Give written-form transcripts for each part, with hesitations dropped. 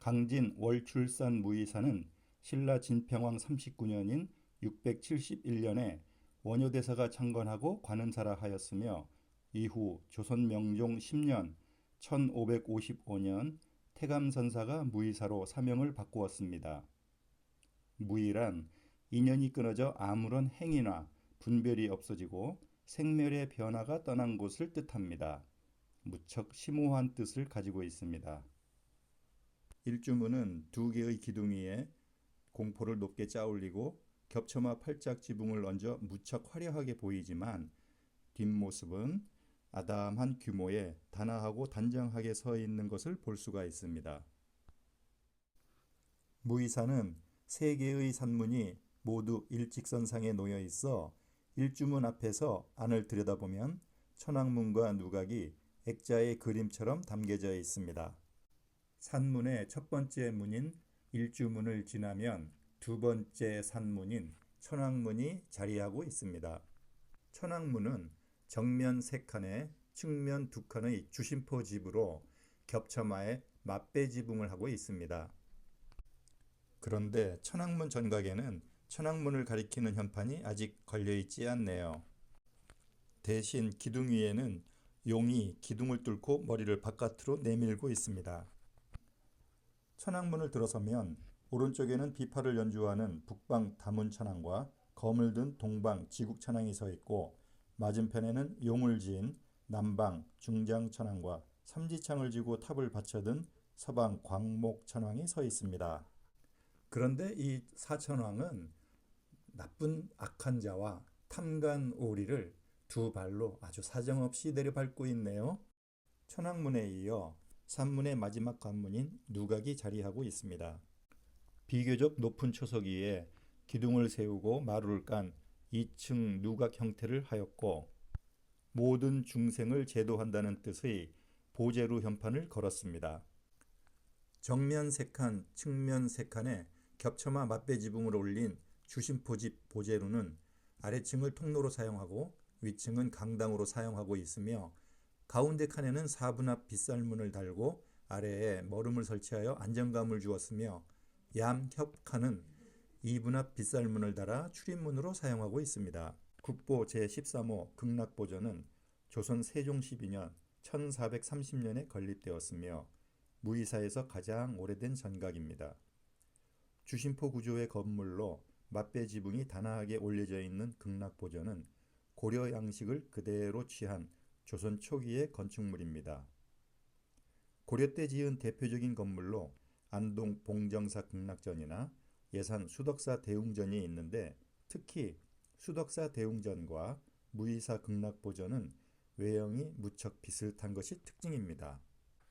강진 월출산 무이사는 신라 진평왕 39년인 671년에 원효대사가 창건하고 관음사라 하였으며 이후 조선 명종 10년 1555년 태감선사가 무이사로 사명을 바꾸었습니다. 무이란 인연이 끊어져 아무런 행위나 분별이 없어지고 생멸의 변화가 떠난 곳을 뜻합니다. 무척 심오한 뜻을 가지고 있습니다. 일주문은 두 개의 기둥 위에 공포를 높게 짜올리고 겹쳐마 팔짝 지붕을 얹어 무척 화려하게 보이지만 뒷모습은 아담한 규모에 단아하고 단정하게 서 있는 것을 볼 수가 있습니다. 무이사는 세 개의 산문이 모두 일직선상에 놓여 있어 일주문 앞에서 안을 들여다보면 천왕문과 누각이 액자의 그림처럼 담겨져 있습니다. 산문의 첫 번째 문인 일주문을 지나면 두 번째 산문인 천왕문이 자리하고 있습니다. 천왕문은 정면 3칸에 측면 2칸의 주심포 지붕으로 겹쳐마에 맞배 지붕을 하고 있습니다. 그런데 천왕문 전각에는 천왕문을 가리키는 현판이 아직 걸려있지 않네요. 대신 기둥 위에는 용이 기둥을 뚫고 머리를 바깥으로 내밀고 있습니다. 천왕문을 들어서면 오른쪽에는 비파를 연주하는 북방 다문천왕과 검을 든 동방 지국천왕이 서 있고 맞은편에는 용을 지은 남방 중장천왕과 삼지창을 지고 탑을 받쳐든 서방 광목천왕이 서 있습니다. 그런데 이 사천왕은 나쁜 악한 자와 탐관 오리를 두 발로 아주 사정없이 내려밟고 있네요. 천왕문에 이어 산문의 마지막 관문인 누각이 자리하고 있습니다. 비교적 높은 초석 위에 기둥을 세우고 마루를 깐 2층 누각 형태를 하였고 모든 중생을 제도한다는 뜻의 보제루 현판을 걸었습니다. 정면 3칸, 측면 3칸에 겹쳐마 맞배 지붕을 올린 주심포집 보제루는 아래층을 통로로 사용하고 위층은 강당으로 사용하고 있으며 가운데 칸에는 4분앞 빗살문을 달고 아래에 머름을 설치하여 안정감을 주었으며 양협 칸은 2분앞 빗살문을 달아 출입문으로 사용하고 있습니다. 국보 제13호 극락보전은 조선 세종 12년 1430년에 건립되었으며 무이사에서 가장 오래된 전각입니다. 주심포 구조의 건물로 맞배 지붕이 단아하게 올려져 있는 극락보전은 고려 양식을 그대로 취한 조선 초기의 건축물입니다. 고려 때 지은 대표적인 건물로 안동 봉정사 극락전이나 예산 수덕사 대웅전이 있는데 특히 수덕사 대웅전과 무이사 극락보전은 외형이 무척 비슷한 것이 특징입니다.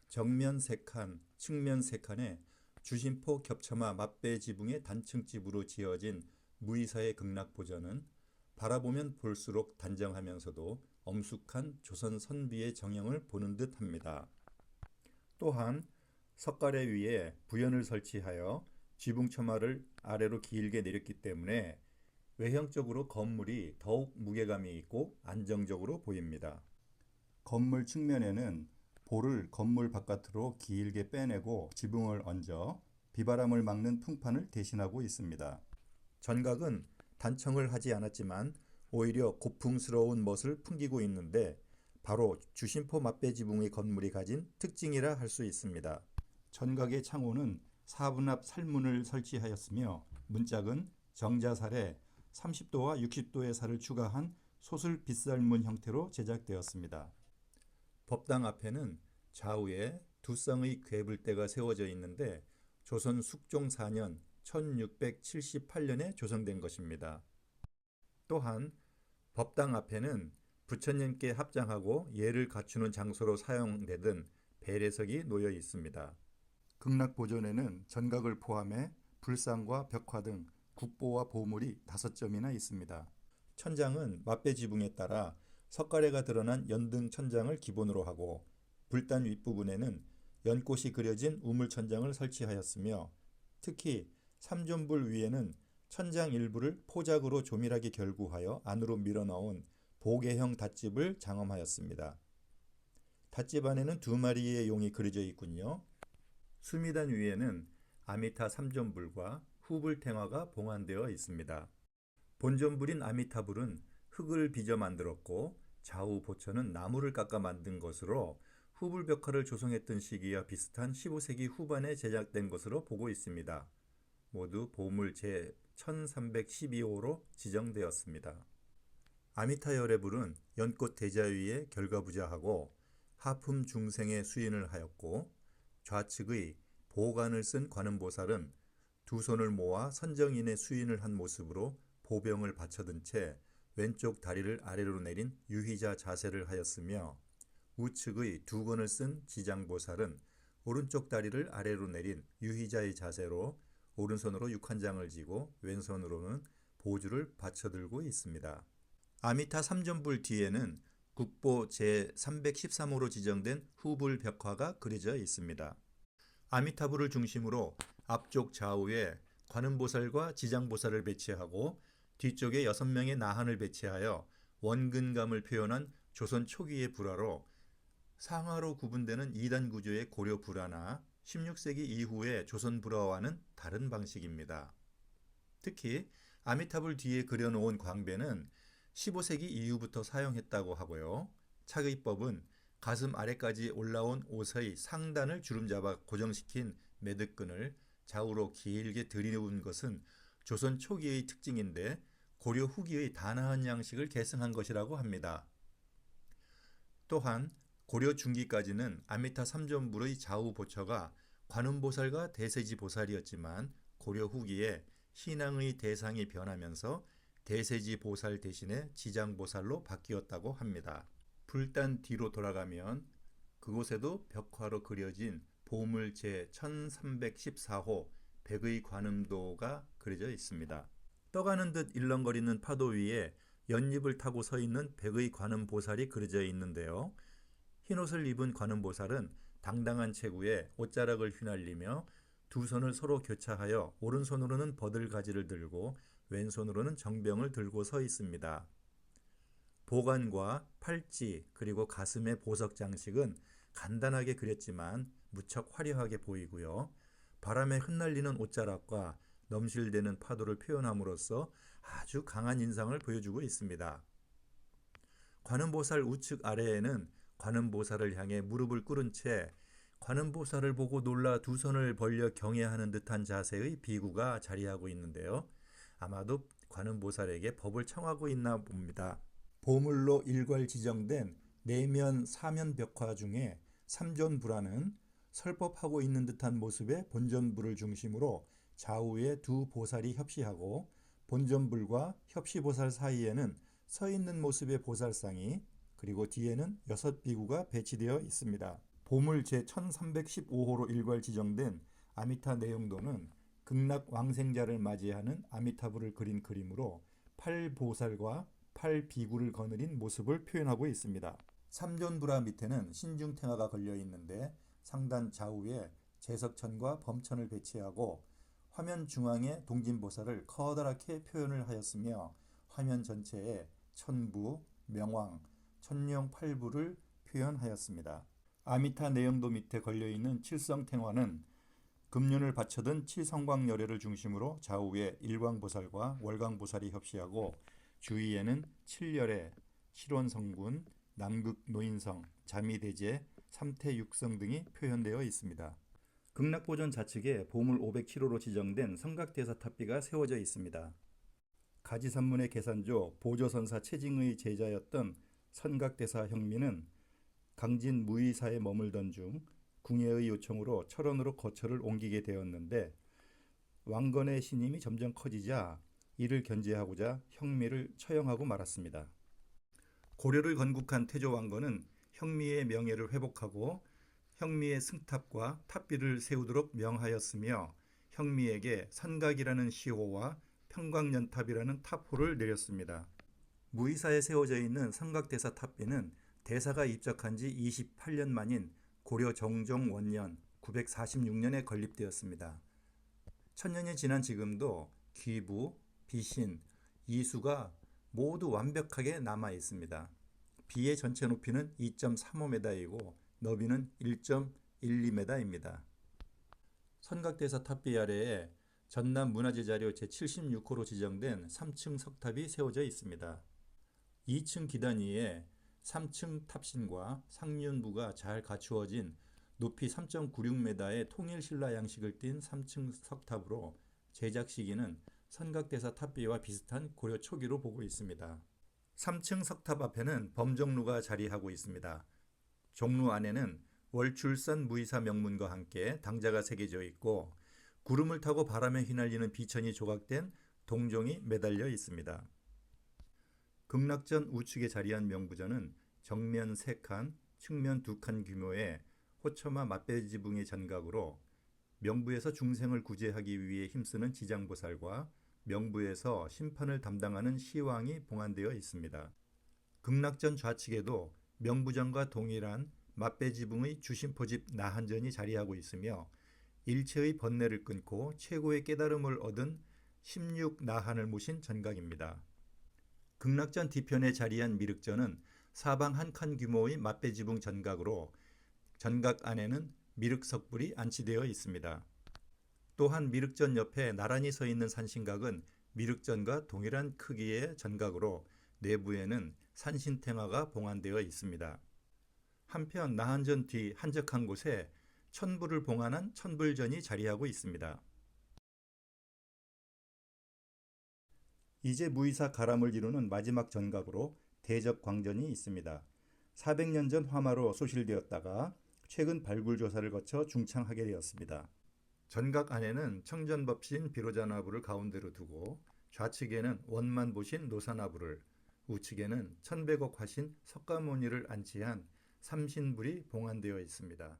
정면 3칸, 측면 3칸에 주심포 겹쳐마 맞배 지붕의 단층집으로 지어진 무이사의 극락보전은 바라보면 볼수록 단정하면서도 엄숙한 조선 선비의 정형을 보는 듯 합니다. 또한 석가래 위에 부연을 설치하여 지붕처마를 아래로 길게 내렸기 때문에 외형적으로 건물이 더욱 무게감이 있고 안정적으로 보입니다. 건물 측면에는 볼을 건물 바깥으로 길게 빼내고 지붕을 얹어 비바람을 막는 풍판을 대신하고 있습니다. 전각은 단청을 하지 않았지만 오히려 고풍스러운 멋을 풍기고 있는데 바로 주심포 맞배 지붕의 건물이 가진 특징이라 할 수 있습니다. 전각의 창호는 4분앞 살문을 설치하였으며 문짝은 정자살에 30도와 60도의 살을 추가한 소슬 빗살문 형태로 제작되었습니다. 법당 앞에는 좌우에 두 쌍의 괴불대가 세워져 있는데 조선 숙종 4년 1678년에 조성된 것입니다. 또한 법당 앞에는 부처님께 합장하고 예를 갖추는 장소로 사용되던 배례석이 놓여 있습니다. 극락보전에는 전각을 포함해 불상과 벽화 등 국보와 보물이 5점이나 있습니다. 천장은 맞배 지붕에 따라 석가래가 드러난 연등 천장을 기본으로 하고 불단 윗부분에는 연꽃이 그려진 우물천장을 설치하였으며 특히 삼존불 위에는 천장 일부를 포작으로 조밀하게 결구하여 안으로 밀어넣은 보개형 닷집을 장엄하였습니다. 닷집 안에는 2마리의 용이 그려져 있군요. 수미단 위에는 아미타 삼존불과 후불탱화가 봉안되어 있습니다. 본존불인 아미타불은 흙을 빚어 만들었고 좌우 보처는 나무를 깎아 만든 것으로 후불벽화를 조성했던 시기와 비슷한 15세기 후반에 제작된 것으로 보고 있습니다. 모두 보물 제1312호로 지정되었습니다. 아미타 열애불은 연꽃 대자 위에 결과부자하고 하품 중생의 수인을 하였고 좌측의 보관을 쓴 관음보살은 두 손을 모아 선정인의 수인을 한 모습으로 보병을 받쳐든 채 왼쪽 다리를 아래로 내린 유희자 자세를 하였으며 우측의 두 건을 쓴 지장보살은 오른쪽 다리를 아래로 내린 유희자의 자세로 오른손으로 육한장을 쥐고 왼손으로는 보주를 받쳐들고 있습니다. 아미타 삼존불 뒤에는 국보 제313호로 지정된 후불 벽화가 그려져 있습니다. 아미타불을 중심으로 앞쪽 좌우에 관음보살과 지장보살을 배치하고 뒤쪽에 6명의 나한을 배치하여 원근감을 표현한 조선 초기의 불화로 상하로 구분되는 2단 구조의 고려 불화나 16세기 이후의 조선 불화와는 다른 방식입니다. 특히 아미타불 뒤에 그려놓은 광배는 15세기 이후부터 사용했다고 하고요. 차의법은 가슴 아래까지 올라온 옷의 상단을 주름잡아 고정시킨 매듭끈을 좌우로 길게 들이놓은 것은 조선 초기의 특징인데 고려 후기의 단아한 양식을 계승한 것이라고 합니다. 또한 고려 중기까지는 아미타 삼존불의 좌우 보처가 관음보살과 대세지보살이었지만 고려 후기에 신앙의 대상이 변하면서 대세지보살 대신에 지장보살로 바뀌었다고 합니다. 불단 뒤로 돌아가면 그곳에도 벽화로 그려진 보물 제1314호 백의 관음도가 그려져 있습니다. 떠가는 듯 일렁거리는 파도 위에 연잎을 타고 서 있는 백의 관음보살이 그려져 있는데요. 흰옷을 입은 관음보살은 당당한 체구에 옷자락을 휘날리며 두 손을 서로 교차하여 오른손으로는 버들가지를 들고 왼손으로는 정병을 들고 서 있습니다. 보관과 팔찌 그리고 가슴의 보석 장식은 간단하게 그렸지만 무척 화려하게 보이고요. 바람에 흩날리는 옷자락과 넘실대는 파도를 표현함으로써 아주 강한 인상을 보여주고 있습니다. 관음보살 우측 아래에는 관음보살을 향해 무릎을 꿇은 채 관음보살을 보고 놀라 두 손을 벌려 경애하는 듯한 자세의 비구가 자리하고 있는데요. 아마도 관음보살에게 법을 청하고 있나 봅니다. 보물로 일괄 지정된 내면 사면 벽화 중에 삼존불화는 설법하고 있는 듯한 모습의 본존불을 중심으로 좌우에 두 보살이 협시하고 본존불과 협시보살 사이에는 서 있는 모습의 보살상이 그리고 뒤에는 6비구가 배치되어 있습니다. 보물 제1315호로 일괄 지정된 아미타 내용도는 극락왕생자를 맞이하는 아미타불을 그린 그림으로 8보살과 8비구를 거느린 모습을 표현하고 있습니다. 삼존불화 밑에는 신중탱화가 걸려 있는데 상단 좌우에 제석천과 범천을 배치하고 화면 중앙에 동진보살을 커다랗게 표현을 하였으며 화면 전체에 천부, 명왕, 천룡팔부를 표현하였습니다. 아미타 내용도 밑에 걸려있는 칠성탱화는 금륜을 받쳐든 칠성광열애를 중심으로 좌우에 일광보살과 월광보살이 협시하고 주위에는 칠열애, 실원성군, 남극노인성, 자미대제, 삼태육성 등이 표현되어 있습니다. 극락보전 좌측에 보물 507호로 지정된 성각대사탑비가 세워져 있습니다. 가지산문의 계산조 보조선사 채징의 제자였던 선각대사 형미는 강진 무의사에 머물던 중 궁예의 요청으로 철원으로 거처를 옮기게 되었는데 왕건의 신임이 점점 커지자 이를 견제하고자 형미를 처형하고 말았습니다. 고려를 건국한 태조 왕건은 형미의 명예를 회복하고 형미의 승탑과 탑비를 세우도록 명하였으며 형미에게 선각이라는 시호와 평광연탑이라는 탑호를 내렸습니다. 무의사에 세워져 있는 선각대사 탑비는 대사가 입적한 지 28년 만인 고려 정종 원년 946년에 건립되었습니다. 천년이 지난 지금도 귀부, 비신, 이수가 모두 완벽하게 남아 있습니다. 비의 전체 높이는 2.35m이고 너비는 1.12m입니다. 선각대사 탑비 아래에 전남 문화재 자료 제76호로 지정된 3층 석탑이 세워져 있습니다. 2층 기단 위에 3층 탑신과 상륜부가 잘 갖추어진 높이 3.96m의 통일신라 양식을 띤 3층 석탑으로 제작 시기는 선각대사 탑비와 비슷한 고려 초기로 보고 있습니다. 3층 석탑 앞에는 범종루가 자리하고 있습니다. 종루 안에는 월출산 무이사 명문과 함께 당자가 새겨져 있고 구름을 타고 바람에 휘날리는 비천이 조각된 동종이 매달려 있습니다. 극락전 우측에 자리한 명부전은 정면 3칸, 측면 2칸 규모의 호처마 맞배지붕의 전각으로 명부에서 중생을 구제하기 위해 힘쓰는 지장보살과 명부에서 심판을 담당하는 시왕이 봉안되어 있습니다. 극락전 좌측에도 명부전과 동일한 맞배지붕의 주심포집 나한전이 자리하고 있으며 일체의 번뇌를 끊고 최고의 깨달음을 얻은 16나한을 모신 전각입니다. 극락전 뒤편에 자리한 미륵전은 사방 1칸 규모의 맞배지붕 전각으로 전각 안에는 미륵석불이 안치되어 있습니다. 또한 미륵전 옆에 나란히 서 있는 산신각은 미륵전과 동일한 크기의 전각으로 내부에는 산신탱화가 봉안되어 있습니다. 한편 나한전 뒤 한적한 곳에 천불을 봉안한 천불전이 자리하고 있습니다. 이제 무이사 가람을 이루는 마지막 전각으로 대적광전이 있습니다. 400년 전 화마로 소실되었다가 최근 발굴 조사를 거쳐 중창하게 되었습니다. 전각 안에는 청전법신 비로자나부를 가운데로 두고 좌측에는 원만보신 노사나부를, 우측에는 천백억 화신 석가모니를 안치한 삼신불이 봉안되어 있습니다.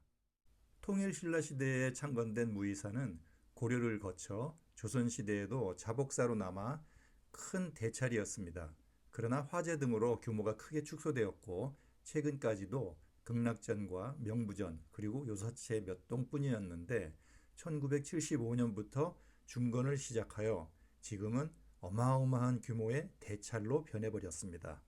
통일신라 시대에 창건된 무이사는 고려를 거쳐 조선시대에도 자복사로 남아 큰 대찰이었습니다. 그러나 화재 등으로 규모가 크게 축소되었고 최근까지도 극락전과 명부전 그리고 요사체 몇 동뿐이었는데 1975년부터 중건을 시작하여 지금은 어마어마한 규모의 대찰로 변해버렸습니다.